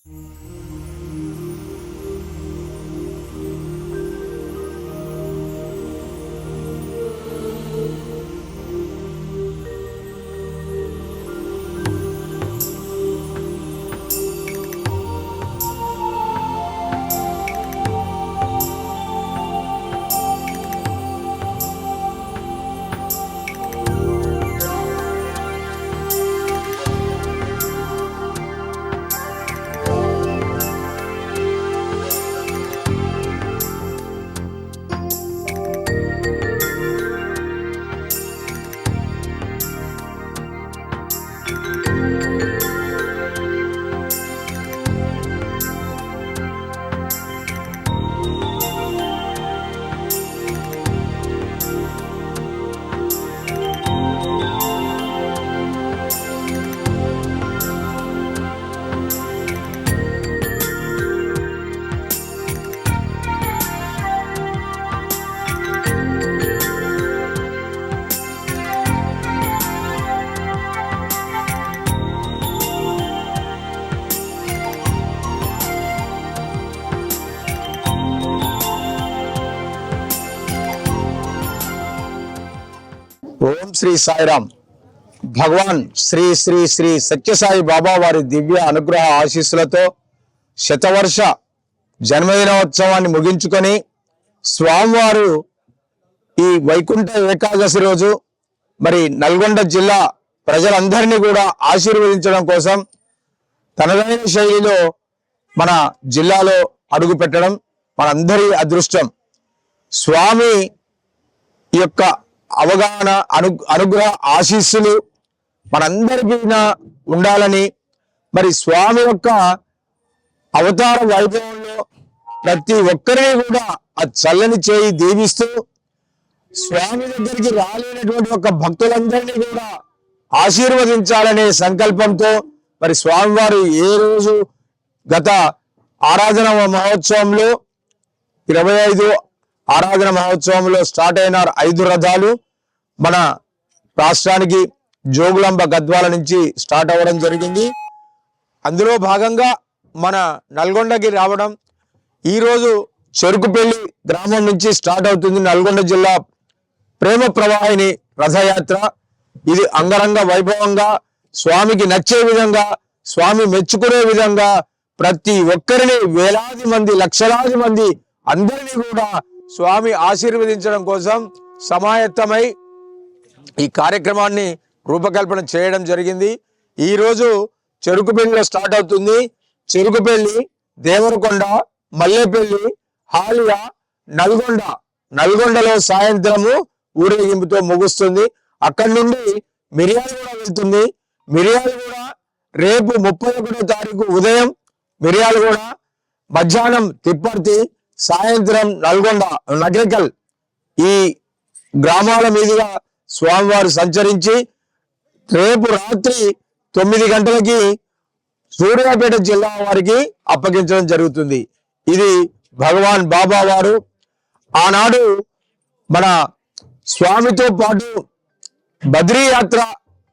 ఓం శ్రీ సాయిరామ్. భగవాన్ శ్రీ శ్రీ శ్రీ సత్యసాయి బాబా వారి దివ్య అనుగ్రహ ఆశీస్సులతో శతవర్ష జన్మదినోత్సవాన్ని ముగించుకొని స్వామివారు ఈ వైకుంఠ ఏకాదశి రోజు మరి నల్గొండ జిల్లా ప్రజలందరినీ కూడా ఆశీర్వదించడం కోసం తనదైన శైలిలో మన జిల్లాలో అడుగు పెట్టడం మనందరి అదృష్టం. స్వామి యొక్క అవగాహన అనుగ్రహ ఆశీస్సులు మనందరికీ ఉండాలని, మరి స్వామి యొక్క అవతార వైభవంలో ప్రతి ఒక్కరిని కూడా ఆ చల్లని చేయి దీవిస్తూ స్వామి దగ్గరికి రాలేనటువంటి ఒక భక్తులందరినీ కూడా ఆశీర్వదించాలనే సంకల్పంతో మరి స్వామివారు ఏ రోజు గత ఆరాధన మహోత్సవంలో 25 ఆరాధన మహోత్సవంలో స్టార్ట్ అయిన 5 రథాలు మన రాష్ట్రానికి జోగులాంబ గద్వాల నుంచి స్టార్ట్ అవ్వడం జరిగింది. అందులో భాగంగా మన నల్గొండకి రావడం ఈరోజు చెరుకుపల్లి గ్రామం నుంచి స్టార్ట్ అవుతుంది నల్గొండ జిల్లా ప్రేమ ప్రవాహిని రథయాత్ర. ఇది అంగరంగ వైభవంగా స్వామికి నచ్చే విధంగా, స్వామి మెచ్చుకునే విధంగా ప్రతి ఒక్కరిని వేలాది మంది, లక్షలాది మంది అందరినీ కూడా స్వామి ఆశీర్వదించడం కోసం సమాయత్తమై ఈ కార్యక్రమాన్ని రూపకల్పన చేయడం జరిగింది. ఈరోజు చెరుకుపల్లిలో స్టార్ట్ అవుతుంది. చెరుకుపల్లి, దేవరకొండ, మల్లేపల్లి, హాలియా, నల్గొండలో సాయంత్రము ఊరేగింపుతో ముగుస్తుంది. అక్కడి నుండి మిర్యాలగూడ వెళ్తుంది. మిర్యాలగూడ రేపు 31వ తారీఖు ఉదయం మిర్యాలగూడ, మధ్యాహ్నం తిప్పర్తి, సాయంత్రం నల్గొండ, నగరికల్ ఈ గ్రామాల మీదుగా స్వామివారు సంచరించి రేపు రాత్రి 9 గంటలకి సూర్యాపేట జిల్లా వారికి అప్పగించడం జరుగుతుంది. ఇది భగవాన్ బాబా వారు ఆనాడు మన స్వామితో పాటు బద్రీ యాత్ర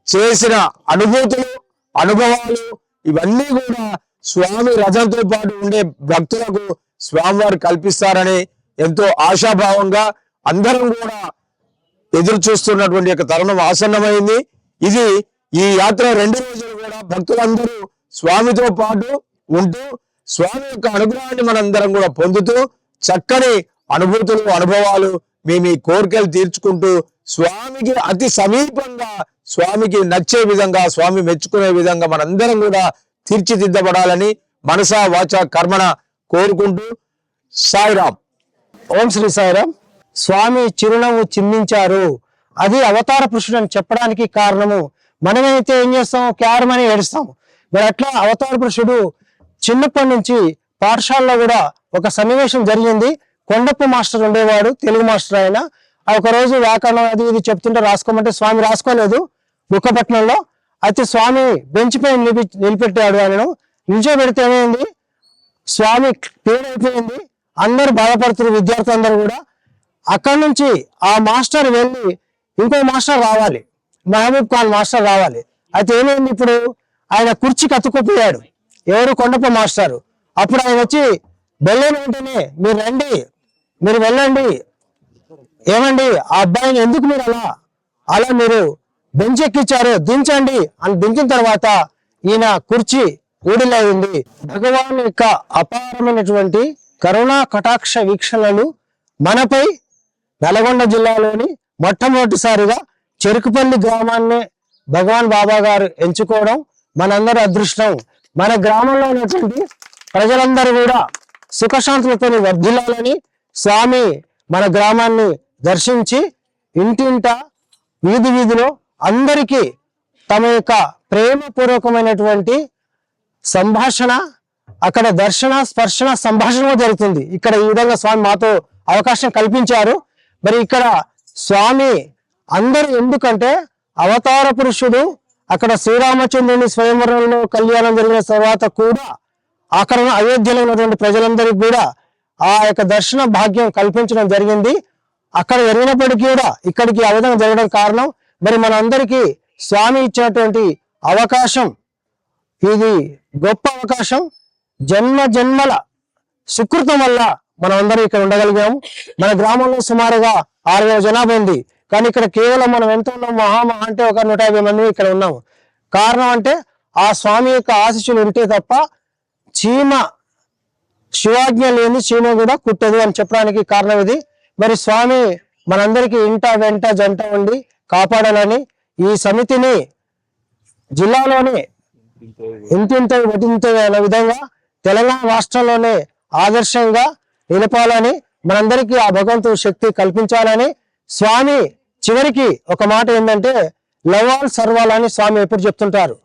చేసిన అనుభూతులు, అనుభవాలు ఇవన్నీ కూడా స్వామి రథంతో పాటు ఉండే భక్తులకు స్వామివారు కల్పిస్తారని ఎంతో ఆశాభావంగా అందరం కూడా ఎదురు చూస్తున్నటువంటి యొక్క తరుణం ఆసన్నమైంది. ఈ యాత్ర 2 రోజులు కూడా భక్తులందరూ స్వామితో పాటు ఉంటూ స్వామి యొక్క అనుగ్రహాన్ని మనందరం కూడా పొందుతూ చక్కని అనుభూతులు, అనుభవాలు, మీ కోరికలు తీర్చుకుంటూ స్వామికి అతి సమీపంగా, స్వామికి నచ్చే విధంగా, స్వామి మెచ్చుకునే విధంగా మనందరం కూడా తీర్చిదిద్దబడాలని మనసా వాచ కర్మణ కోరుకుంటూ సాయిరామ్. ఓం శ్రీ సాయిరామ్. స్వామి చిరునవ్వు చిందించారు, అది అవతార పురుషుడు అని చెప్పడానికి కారణము. మనమైతే ఏం చేస్తాము, క్యారమని ఏడుస్తాము. మరి అట్లా అవతార పురుషుడు చిన్నప్పటి నుంచి పాఠశాలలో కూడా ఒక సన్నివేశం జరిగింది. కొండప్ప మాస్టర్ ఉండేవాడు, తెలుగు మాస్టర్. ఆయన ఒక రోజు వ్యాకరణం అది ఇది చెప్తుంటే రాసుకోమంటే స్వామి రాసుకోలేదు బుక్కపట్నంలో. అయితే స్వామి బెంచ్ పైన నిలబెట్టాడు. ఆయనను నిల్చోబెడితే ఏమైంది, స్వామి క్లియర్ అయిపోయింది. అందరూ బాధపడుతున్నారు, విద్యార్థులందరూ కూడా. అక్కడి నుంచి ఆ మాస్టర్ వెళ్ళి ఇంకో మాస్టర్ రావాలి, మహబూబ్ ఖాన్ మాస్టర్ రావాలి. అయితే ఏమైంది, ఇప్పుడు ఆయన కుర్చీకి అతుక్కుపోయాడు. ఎవరు కొండప్ప మాస్టారు. అప్పుడు ఆయన వచ్చి వెళ్ళిన వెంటనే మీరు రండి, మీరు వెళ్ళండి, ఏమండి ఆ అబ్బాయిని ఎందుకు మీరు అలా మీరు బెంచ్ ఎక్కించారు, దించండి అని దించిన తర్వాత ఈయన కుర్చీ ఊడిలైంది. భగవాన్ యొక్క అపారమైనటువంటి కరుణా కటాక్ష వీక్షణలు మనపై నల్గొండ జిల్లాలోని మొట్టమొదటిసారిగా చెరుకుపల్లి గ్రామాన్ని భగవాన్ బాబా గారు ఎంచుకోవడం మనందరి అదృష్టం. మన గ్రామంలో ఉన్నటువంటి ప్రజలందరూ కూడా సుఖశాంతులతో వర్ధిల్లాలని స్వామి మన గ్రామాన్ని దర్శించి ఇంటింట వీధి వీధిలో అందరికీ తమ యొక్క ప్రేమపూర్వకమైనటువంటి సంభాషణ, అక్కడ దర్శన స్పర్శన సంభాషణ జరుగుతుంది. ఇక్కడ ఈ విధంగా స్వామి మాతో అవకాశం కల్పించారు. మరి ఇక్కడ స్వామి అందరూ ఎందుకంటే అవతార పురుషుడు అక్కడ శ్రీరామచంద్రుని స్వయంవరంలో కళ్యాణం జరిగిన తర్వాత కూడా అక్కడ అయోధ్యలో ఉన్నటువంటి ప్రజలందరికీ కూడా ఆ యొక్క దర్శన భాగ్యం కల్పించడం జరిగింది. అక్కడ జరిగినప్పటికీ కూడా ఇక్కడికి ఆ విధంగా జరగడం కారణం మరి మనందరికీ స్వామి ఇచ్చినటువంటి అవకాశం. ఇది గొప్ప అవకాశం. జన్మ జన్మల సుకృతం వల్ల మనం అందరం ఇక్కడ ఉండగలిగాము. మన గ్రామంలో సుమారుగా 6,000 జనాభా ఉంది. కానీ ఇక్కడ కేవలం మనం ఎంత ఉన్నాం, మహా అంటే ఒక 150 మంది ఇక్కడ ఉన్నాము. కారణం అంటే ఆ స్వామి యొక్క ఆశీస్సులు ఉంటే తప్ప చీమ శివాజ్ఞ లేని చీమ కూడా కుట్టదు అని చెప్పడానికి కారణం ఇది. మరి స్వామి మనందరికీ ఇంట వెంట జంట ఉండి కాపాడాలని ఈ సమితిని జిల్లాలోనే ఇంటింత వటింత అనే విధంగా తెలంగాణ రాష్ట్రంలోనే ఆదర్శంగా నిలపాలని మనందరికీ ఆ భగవంతుడు శక్తి కల్పించాలని స్వామి చివరికి ఒక మాట ఏంటంటే లవ్ ఆల్ సర్వాల్ అని స్వామి ఎప్పుడు చెప్తుంటారు.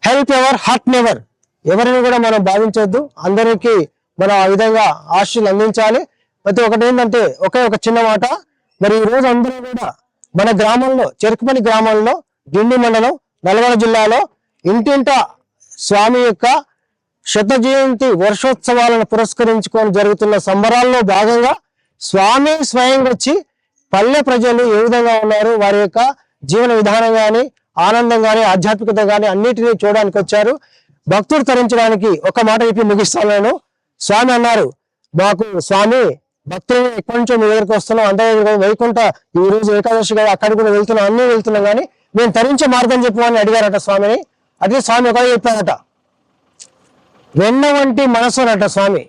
Help ever hurt never. ఎవరిని కూడా మనం భావించొద్దు, అందరికీ మనం ఆ విధంగా ఆశీస్సులు అందించాలి. అయితే ఒకటి ఏంటంటే ఒక చిన్న మాట, మరి ఈ రోజు అందరూ కూడా మన గ్రామంలో చెరుకుపల్లి గ్రామంలో గిండి మండలం నల్గొండ జిల్లాలో ఇంటింట స్వామి యొక్క శత జయంతి వర్షోత్సవాలను పురస్కరించుకొని జరుగుతున్న సంబరాల్లో భాగంగా స్వామి స్వయంగా వచ్చి పల్లె ప్రజలు ఏ విధంగా ఉన్నారు, వారి యొక్క జీవన విధానం కానీ ఆనందం కానీ ఆధ్యాత్మికత కానీ అన్నిటినీ చూడడానికి వచ్చారు. భక్తులు తరించడానికి ఒక మాట చెప్పి ముగిస్తాను నేను. స్వామి అన్నారు, మాకు స్వామి భక్తులు ఎక్కడి నుంచో మీ దగ్గరికి వస్తున్నాం, అంటే వైకుంఠ ఈ రోజు ఏకాదశి కదా అక్కడికి కూడా వెళ్తున్నాం, అన్నీ వెళ్తున్నాం, కానీ మేము తరించే మార్గం చెప్పమని అడిగారట స్వామిని. అదే స్వామి ఒకటే చెప్పారట, వెన్న వంటి మనసు అనట స్వామి.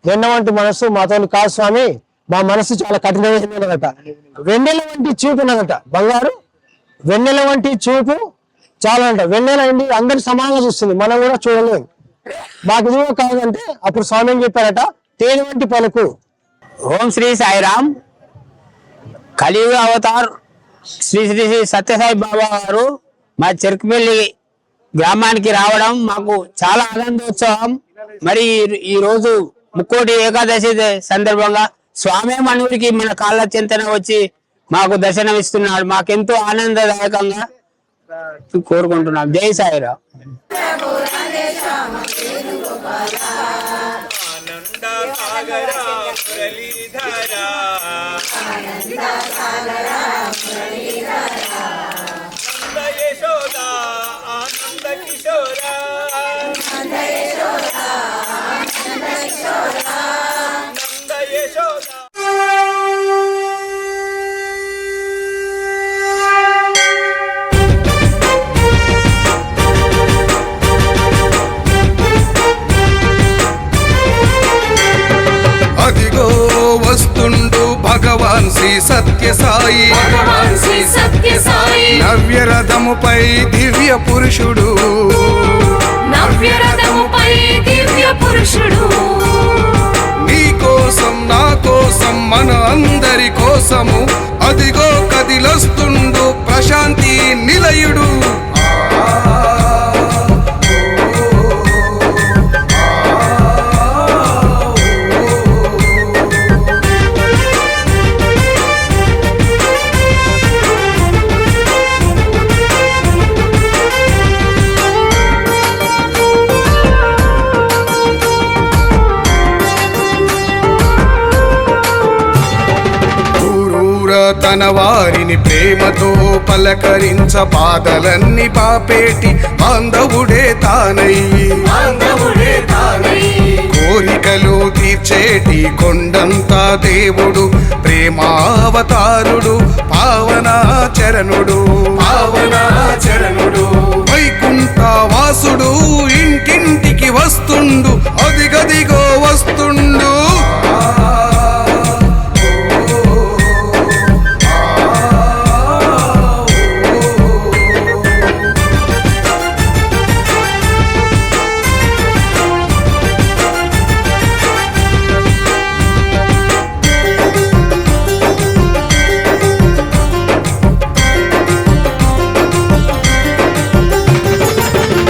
వెన్న వంటి మనసు మాతో కాదు స్వామి, మా మనసు చాలా కఠినమైనదట. వెన్నెల వంటి చూపు ఉన్నదట, బంగారు వెన్నెల వంటి చూపు చాలా అంట. వెన్నెల అండి అందరి సమానంగా చూస్తుంది, మనం కూడా చూడలేము, మాకు ఇది కాదంటే అప్పుడు స్వామి ఏం చెప్పారట, తేనె వంటి పలుకు. ఓం శ్రీ సాయిరామ్. కలియుగ అవతార్ శ్రీ శ్రీ శ్రీ సత్యసాయి బాబా గారు మా చెరుకుపల్లి గ్రామానికి రావడం మాకు చాలా ఆనందోత్సవం. మరి ఈ రోజు ముక్కోటి ఏకాదశి సందర్భంగా స్వామి మనూరికి మన కాళ్ళ చెంతన వచ్చి మాకు దర్శనం ఇస్తున్నాడు. మాకెంతో ఆనందదాయకంగా కోరుకుంటున్నాం. జై సాయిరామ్. అదిగో వస్తుండు భగవాన్ శ్రీ సత్యసాయి, భగవాన్ శ్రీ సత్యసాయి, నవ్యరథముపై దివ్య పురుషుడు, నవ్యరథముపై దివ్య పురుషుడు. నీ కోసం నా కోసం మన అందరి కోసము అదిగో కదిలొస్తుండు ప్రశాంతి నిలయుడు. తన వారిని ప్రేమతో పలకరించ బాధలన్నీ పాపేటి బాంధవుడే తానయ్యి కోరికలు తీర్చేటి కొండంతా దేవుడు ప్రేమావతారుడు పావనాచరణుడు వైకుంఠ వాసుడు ఇంటింటికి వస్తుండు అదిగదిగో వస్తుండు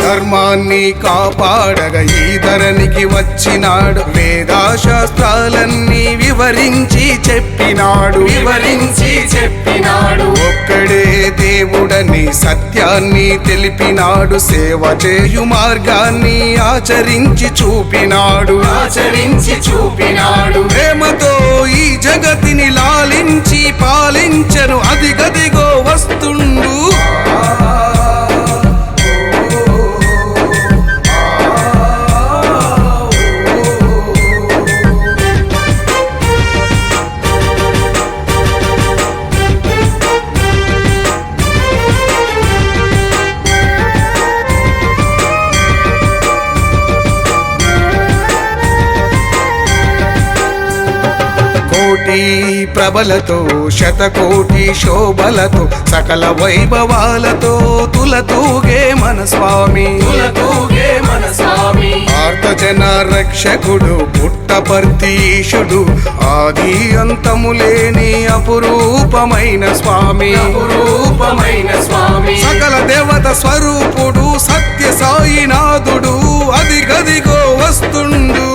ధర్మాన్ని కాపాడగా ఈ ధరణికి వచ్చినాడు వేదాశాస్త్రాలన్నీ వివరించి చెప్పినాడు ఒక్కడే దేవుడని సత్యాన్ని తెలిపినాడు సేవ చేయు మార్గాన్ని ఆచరించి చూపినాడు ప్రేమతో ఈ జగతిని లాలించి పాలించను అదిగదిగో వస్తుండు కోటి ప్రభలతో శతకోటి శోభలతో సకల వైభవాలతో తులతూగే మన స్వామి ఆర్తజన రక్షకుడు పుట్టపర్తీశుడు ఆది అంతము లేని అపురూపమైన స్వామి సకల దేవత స్వరూపుడు సత్య సాయినాథుడు అదిగదిగో వస్తుండు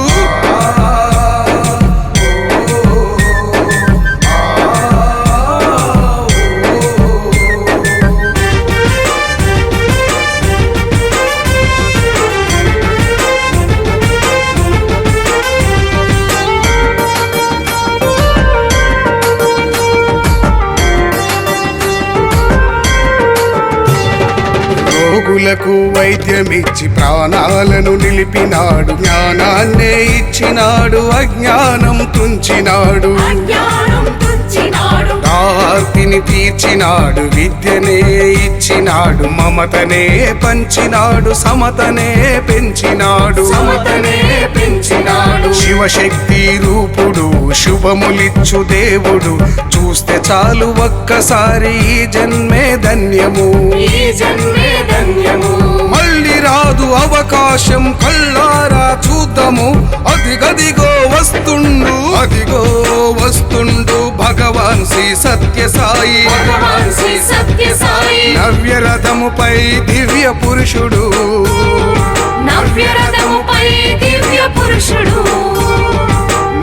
రోగులకు వైద్యమిచ్చి ప్రాణాలను నిలిపినాడు జ్ఞానాన్నే ఇచ్చినాడు అజ్ఞానం తుంచినాడు ఆర్తిని తీర్చినాడు విద్యనే ఇచ్చినాడు మమతనే పంచినాడు సమతనే పెంచినాడు శివశక్తి రూపుడు శుభములిచ్చు దేవుడు చూస్తే చాలు ఒక్కసారి ఈ జన్మే ధన్యము మళ్ళీ రాదు అవకాశం కళ్ళారా చూద్దాము అదిగదిగో వస్తుండు భగవాన్ శ్రీ సత్య సాయి నవ్యరథముపై దివ్య పురుషుడు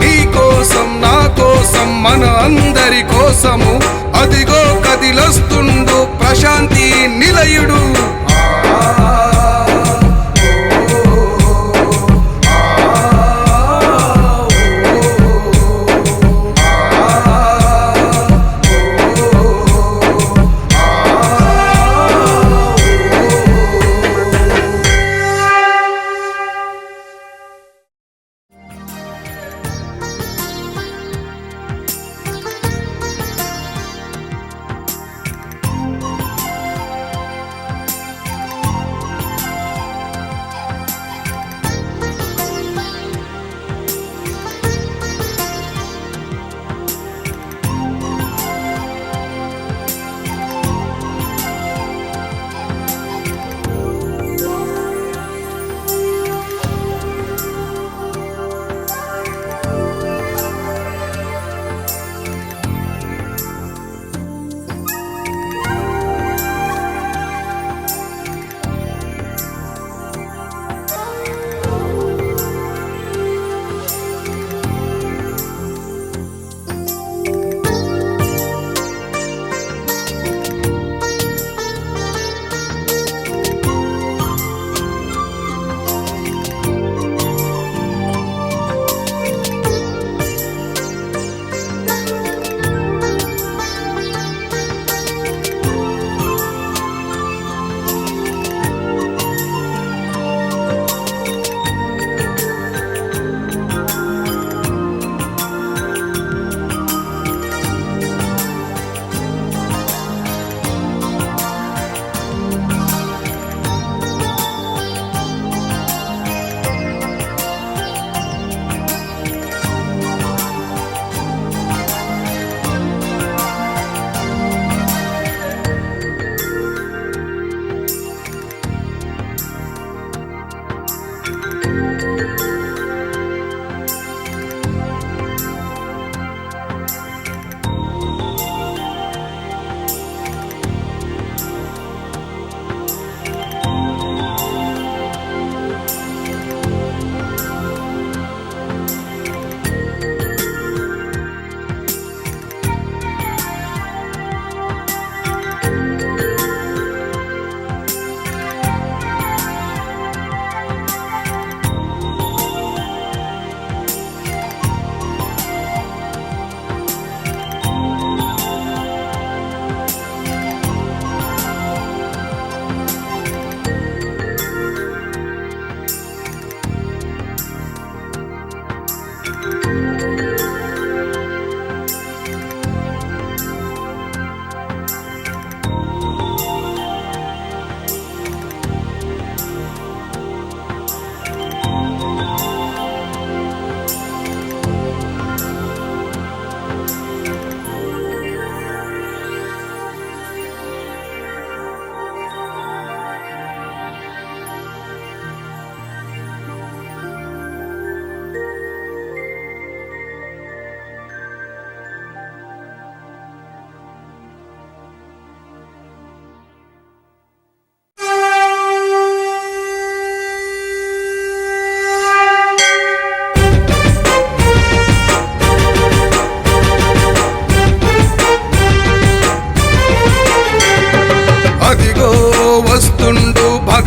నీ కోసం నా కోసం మన అందరి కోసము అదిగో కదిలొస్తుండు ప్రశాంతి నిలయుడు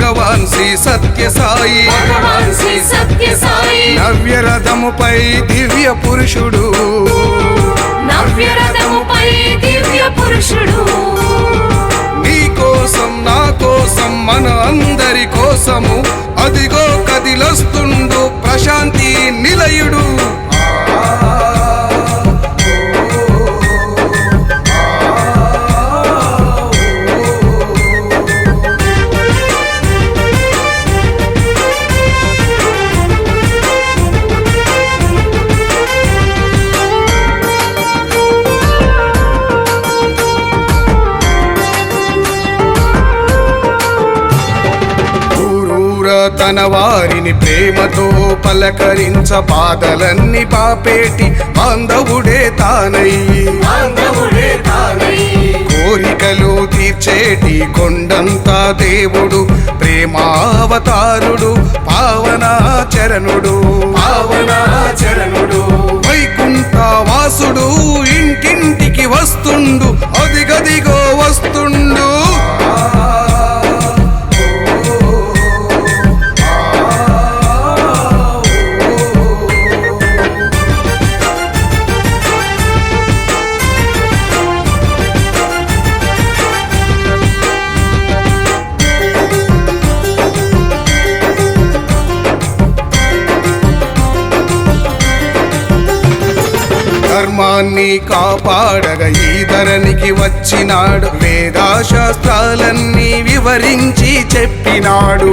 భగవాన్ శ్రీ సత్య సాయి భగవాన్ శ్రీ సత్య సాయి నవ్యరథముపై దివ్య పురుషుడు నవ్యరథముపై దివ్య పురుషుడు నీ కోసం నా కోసం మన అందరి కోసము అదిగో కదిలొస్తుండు ప్రశాంతి నిలయుడు తన వారిని ప్రేమతో పలకరించ బాధలన్నీ పాపేటి బాంధవుడే తానయ్యి కోరికలు తీర్చేటి కొండంతా దేవుడు ప్రేమావతారుడు పావనాచరణుడు వైకుంఠ వాసుడు ఇంటింటికి వస్తుండు అదిగదిగో వస్తుండు ధర్మాన్ని కాపాడగా ఈ ధరణికి వచ్చినాడు వేదాశాస్త్రాలన్నీ వివరించి చెప్పినాడు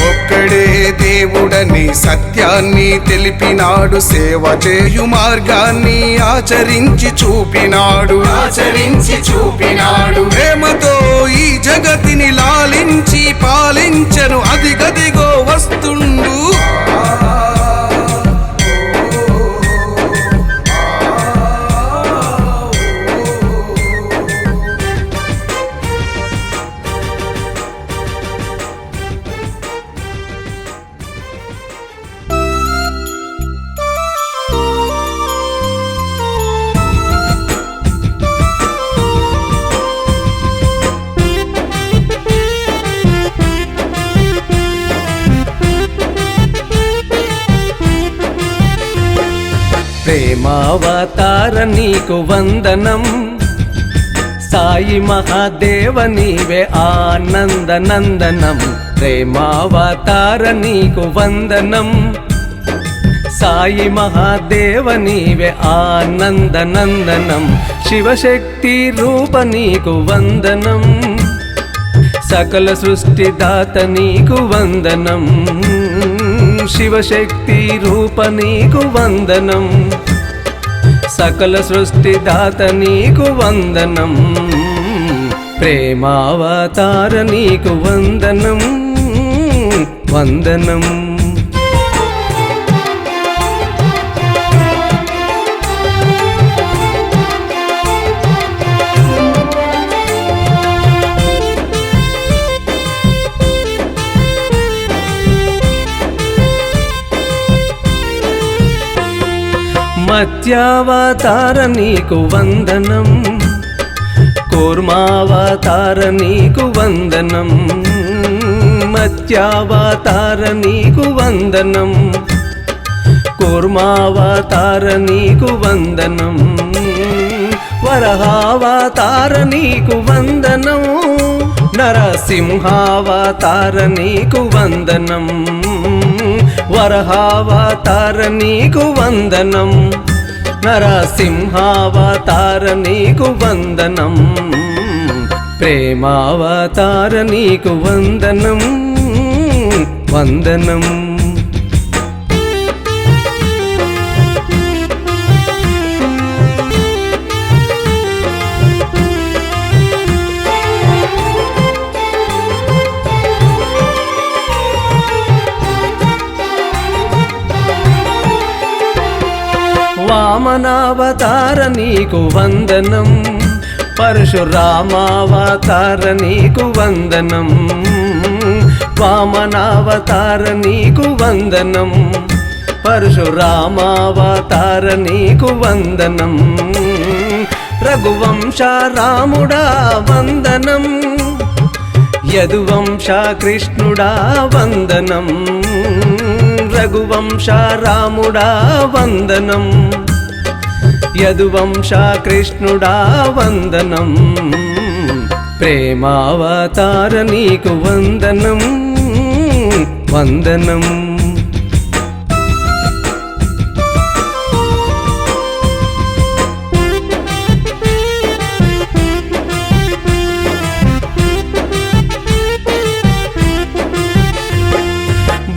ఒక్కడే దేవుడని సత్యాన్ని తెలిపినాడు సేవ చేయు మార్గాన్ని ఆచరించి చూపినాడు ప్రేమతో ఈ జగతిని లాలించి పాలించను అదిగదిగో వస్తుండు ప్రేమావతార నీకు వందనం సాయి మహాదేవ నీవే ఆనందనందనం ప్రేమావతార నీకు వందనం సాయి మహాదేవ నీవే ఆనందనందనం శివశక్తి రూప నీకు వందనం సకల సృష్టి దాత నీకు వందనం శివశక్తి రూప నీకు వందనం సకల సృష్టి దాత నీకు వందనం ప్రేమావతార నీకు వందనం వందనం మత్స్యావతార నీకు వందనం కూర్మావతార నీకు వందనం మత్స్యావతార నీకు వందనం కూర్మావతార నీకు వందనం వరహావతార నీకు వందనం నరసింహావతార నీకు వందనం వరహావతార నీకు వందనం నరసింహావతార నీకు వందనం ప్రేమావతార నీకు వందనం వందనం వామనావతార నీకు వందనం పరశురామావతార నీకు వందనం వామనావతార నీకు వందనం పరశురామావతార నీకు వందనం రఘువంశ రాముడా వందనం యదువంశ కృష్ణుడా వందనం, రఘువంశ రాముడా వందనం, యదువంశ కృష్ణుడా వందనం, ప్రేమావతార నీకు వందనం వందనం.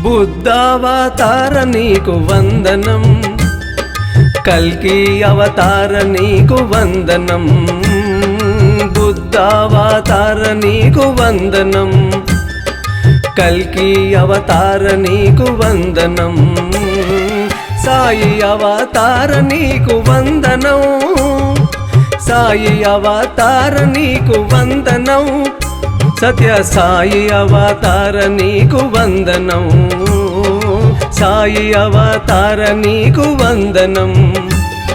బుద్ధావతార నీకు వందనం, కల్కి అవతార నీకు వందనం, బుద్ధావతార నీకు వందనం, కల్కి అవతార నీకు వందనం, సాయి అవతార నీకు వందనం, సాయి అవతార నీకు వందనం, సత్య సాయి అవతార నీకు వందనం, సాయి అవతార నీకు వందనం,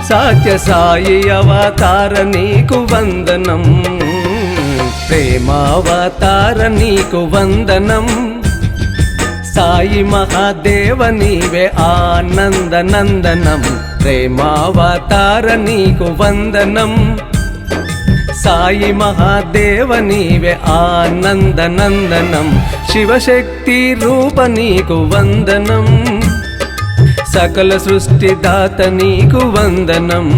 సత్య సాయి అవతార నీకు వందనం, ప్రేమావతార నీకు వందనం, సాయి మహాదేవ నీవే ఆనంద నందనం, ప్రేమావతార నీకు వందనం, సాయి మహాదేవ నీవే ఆనంద నందనం, శివశక్తి రూప నీకు వందనం, సకల సృష్టి దాత నీకు వందనం,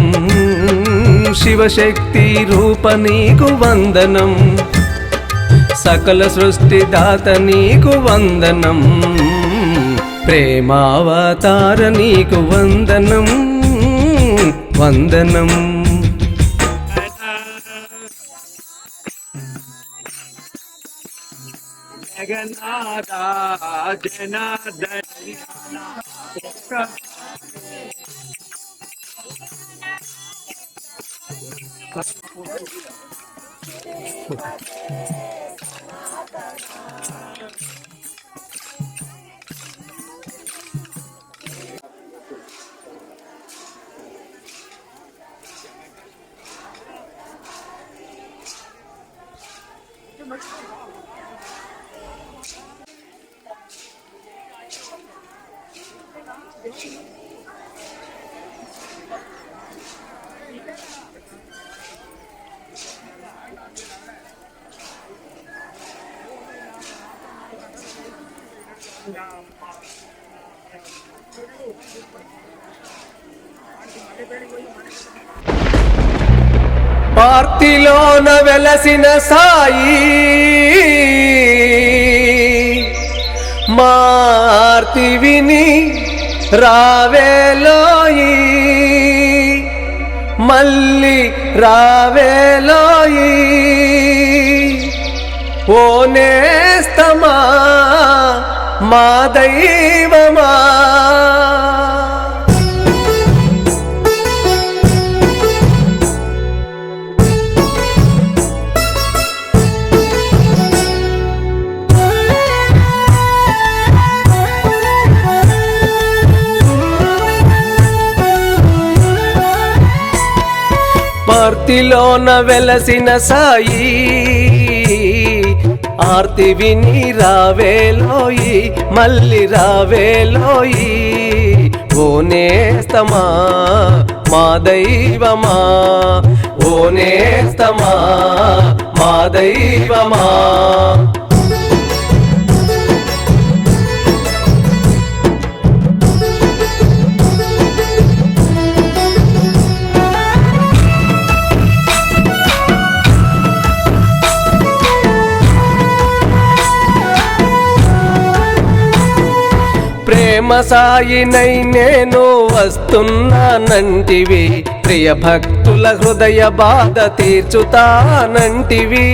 శివశక్తి రూప నీకు వందనం, సకల సృష్టి దాత నీకు వందనం, ప్రేమావతార నీకు వందనం వందనం. పార్తిలోన వెలసిన సాయి మార్తి విని రావేలోయి, మళ్ళీ రావేలోయి, ఓ నేస్తమా మా దైవమా. పార్తిలోన వెలసిన సాయి ఆర్తి విని రావేలోయి, మళ్ళీ రావేలోయి, ఓ నేస్తమా మా దైవమా, ఓ నేస్తమా మా దైవమా. ప్రేమ సాయినై నేను వస్తున్నానంటివి, ప్రియ భక్తుల హృదయ బాధ తీర్చుతానంటివి,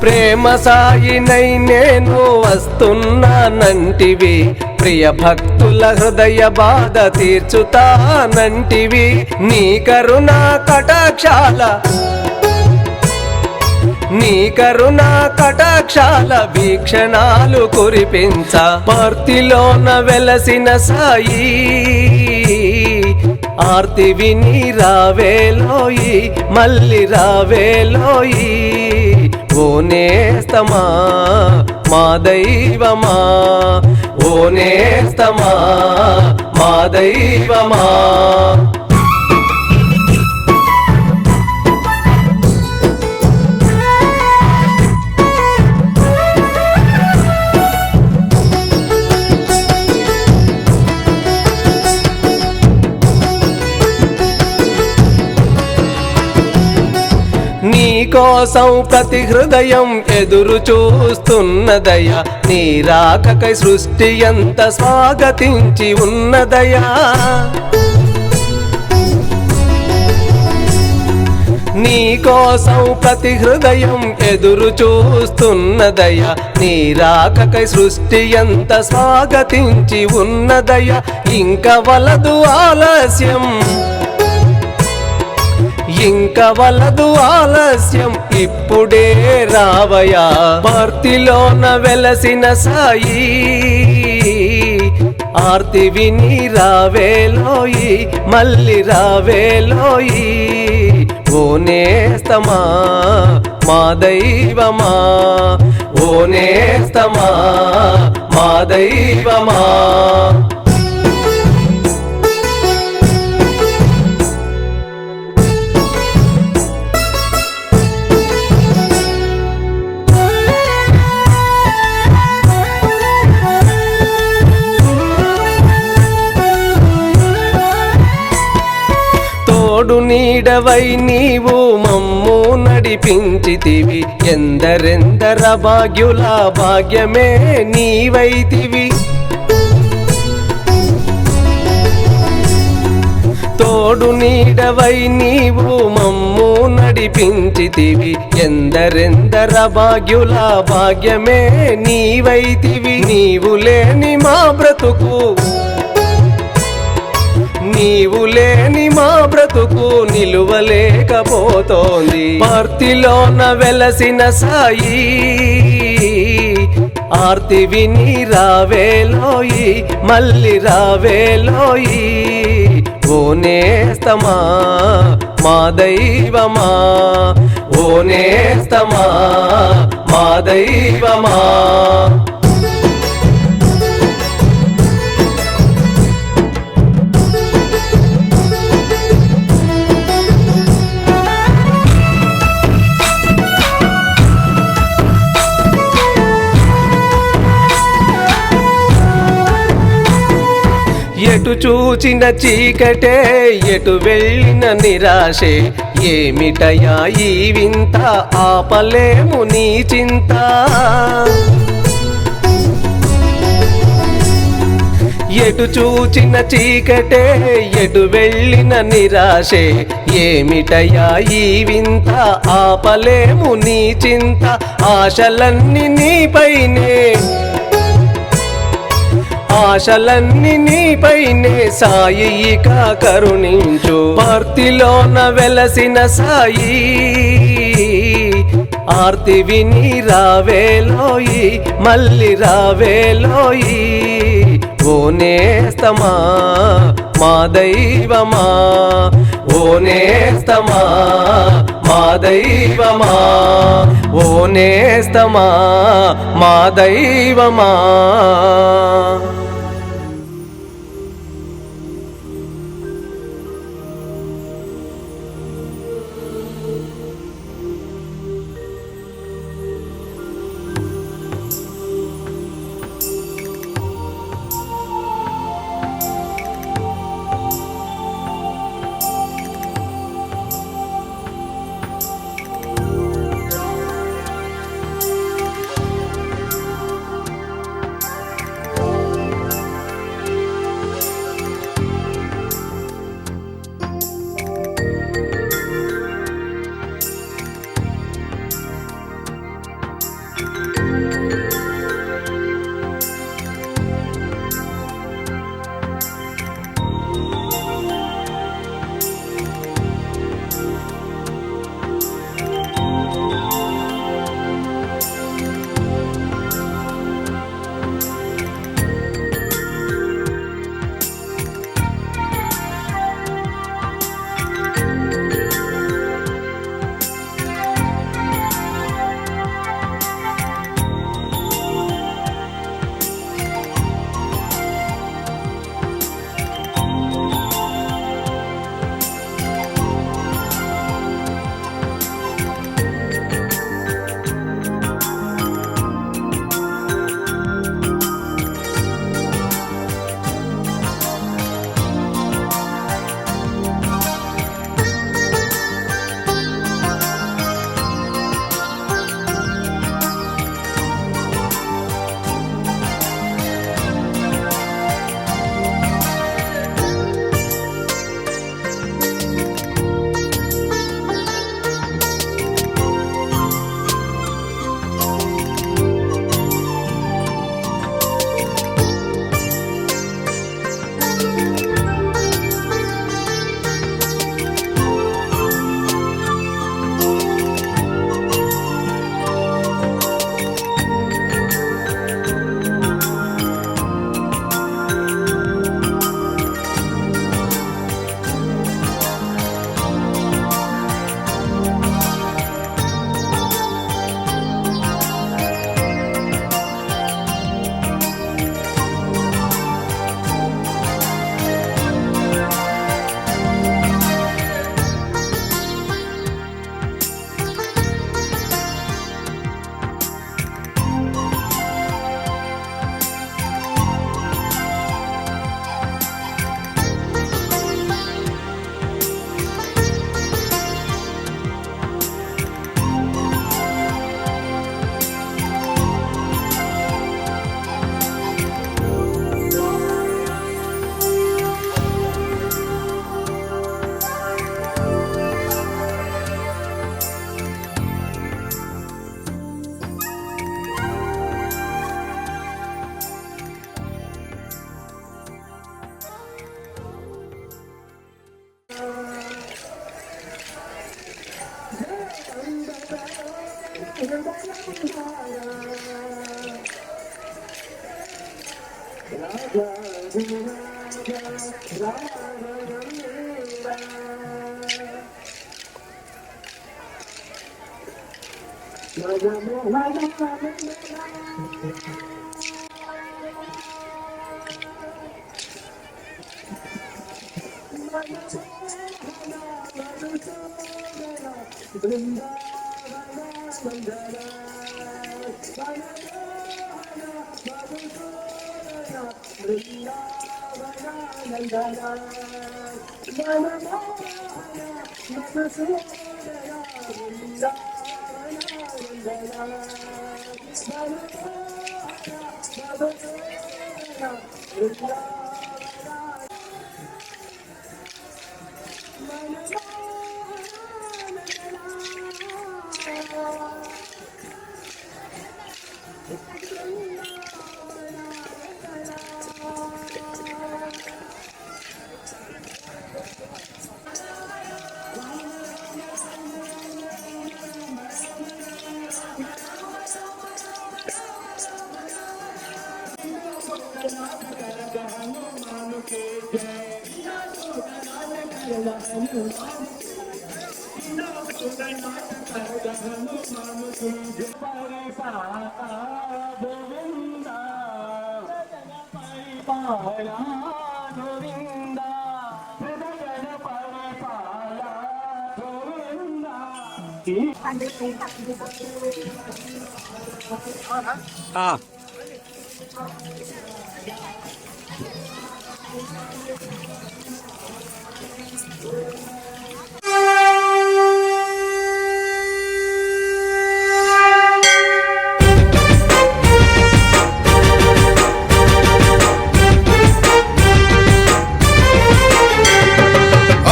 ప్రేమ సాయినై నేను వస్తున్నానంటివి, ప్రియ భక్తుల హృదయ బాధ తీర్చుతానంటివి, నీ కరుణా కటాక్షాల నీ కరుణా కటాక్షాల వీక్షణాలు కురిపించ. పార్తిలోన వెలసిన సాయి ఆర్తి విని రావేలోయి మళ్ళీ రావేలోయి ఓ నేస్తమా మా దైవమా ఓ నేస్తమా మా దైవమా నీ కోసం ప్రతి హృదయం ఎదురు చూస్తున్నదయ్యా నీ రాకకై సృష్టి ఎంత స్వాగతించి ఉన్నదయ్యా నీ కోసం ప్రతి హృదయం ఎదురు చూస్తున్నదయ్యా నీ రాకకై సృష్టి ఎంత స్వాగతించి ఉన్నదయ్యా ఇంక వలదు ఆలస్యం ఇంక వలదు ఆలస్యం ఇప్పుడే రావయా పార్తిలోన వెలసిన సాయి ఆర్తి విని రావేలోయి మళ్ళీ రావేలోయి ఓ నేస్తమా మా దైవమా ఓ నేస్తమా మా దైవమా తోడు నీడవై నీవు మమ్ము నడిపించితివి ఎందరెందర భాగ్యుల భాగ్యమే నీవైతివి తోడు నీడవై నీవు మమ్ము నడిపించితివి ఎందరెందర భాగ్యుల భాగ్యమే నీవైతివి నీవు లేని మా బ్రతుకు నీవు లేని మా బ్రతుకు నిలువలేకపోతోంది పార్తిలోన వెలసిన సాయి ఆర్తి విని రావేలోయి మళ్ళీ రావేలోయి ఓ నేస్తమా మా దైవమా ఓ నేస్తమా మా దైవమా ఎటు చూచిన చీకటే ఎటు వెళ్ళిన నిరాశే ఏమిటయా ఈ వింత ఆపలేము నీ చింత ఎటు చూచిన చీకటే ఎటు వెళ్ళిన నిరాశే ఏమిటయా ఈ వింత ఆపలేము నీ చింత ఆశలన్నీ నీపైనే ఆశలన్నీ నీపైనే సాయి ఇక కరుణించు పార్తిలోన వెలసిన సాయి ఆర్తి విని రావేలోయి మళ్ళీ రావేలోయి ఓ నేస్తమా మా దైవమా ఓ నేస్తమా మా దైవమా ఓ నేస్తమా మా దైవమా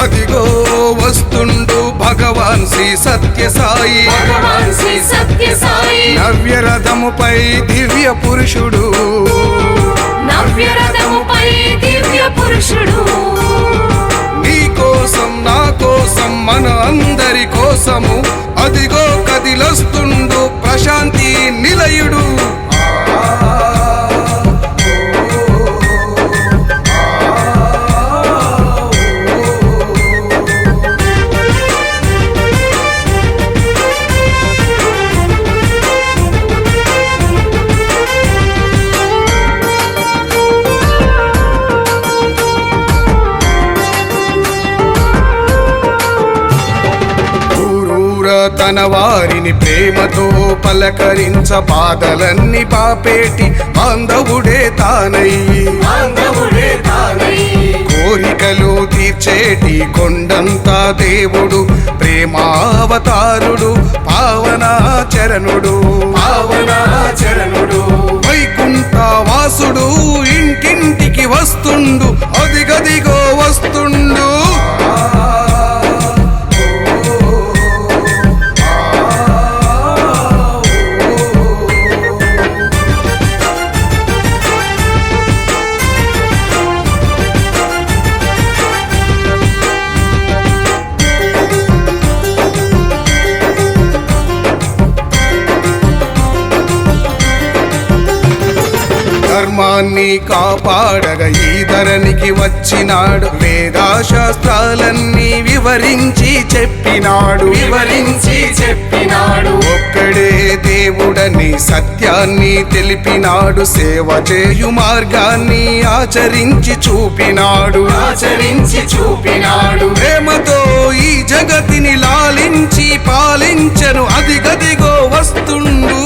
అదిగో వస్తుండు భగవాన్ శ్రీ సత్య సాయి, భగవాన్ శ్రీ సత్య సాయి, నవ్య రథముపై దివ్య పురుషుడు, నవ్య రథముపై దివ్య పురుషుడు, నీ కోసం నా కోసం మన అందరి కోసము అదిగో కదిలొస్తుండు ప్రశాంతి నిలయుడు. తన వారిని ప్రేమతో పలకరించ బాధలన్నీ పాపేటి బాంధవుడే తానయ్యి, బాంధవుడే తానయ్యి, కోరికలు తీర్చేటి కొండంతా దేవుడు, ప్రేమావతారుడు, పావనాచరణుడు, పావనాచరణుడు, వైకుంఠ వాసుడు ఇంటింటికి వస్తుండు అదిగదిగో వస్తుండు. ధర్మాన్ని కాపాడగా ఈ ధరణికి వచ్చినాడు, వేదాశాస్త్రాలన్నీ వివరించి చెప్పినాడు, వివరించి చెప్పినాడు. ఒక్కడే దేవుడని సత్యాన్ని తెలిపినాడు, సేవ చేయు మార్గాన్ని ఆచరించి చూపినాడు, ఆచరించి చూపినాడు. ప్రేమతో ఈ జగతిని లాలించి పాలించను అదిగదిగో వస్తుండు.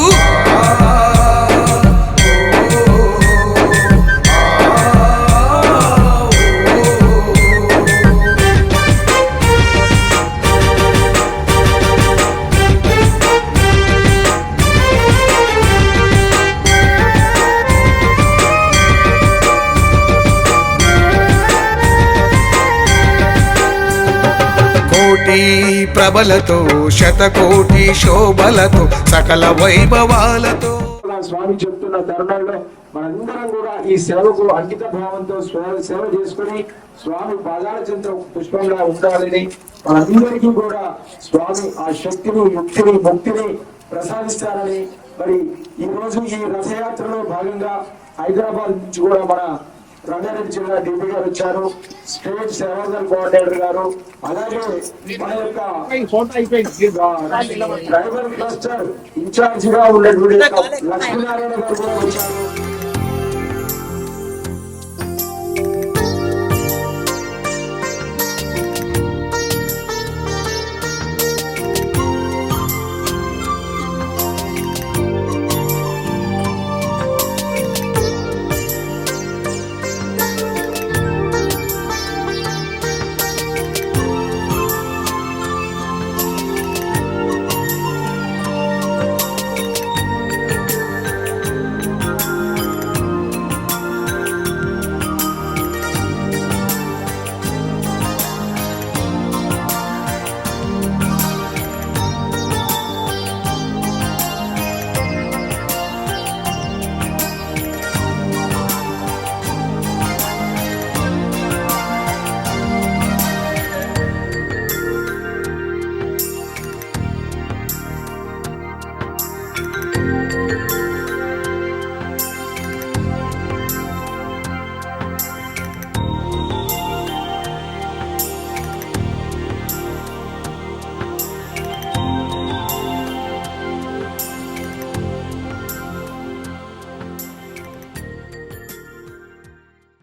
కోటి ప్రభలతో శతకోటి శోభలతో సకల వైభవాలతో స్వామి చెప్తున్న తరుణంలో మనందరం కూడా ఈ సేవకు అంకిత భావంతో సేవ చేసుకుని స్వామి పాదాల చెంత పుష్పంగా ఉండాలని మనందరికీ కూడా స్వామి ఆ శక్తిని యుక్తిని ముక్తిని ప్రసాదిస్తారని మరి ఈ రోజు ఈ రథయాత్రలో భాగంగా హైదరాబాద్ నుంచి కూడా మన రంగారెడ్డి జిల్లా డిపి గారు వచ్చారు, స్టేట్ సేవాదల్ కోఆర్డినేటర్ గారు, అలాగే మన యొక్క ట్రైబల్ క్లస్టర్ ఇన్ఛార్జ్ గా ఉన్నటువంటి లక్ష్మీనారాయణ గారు కూడా వచ్చారు.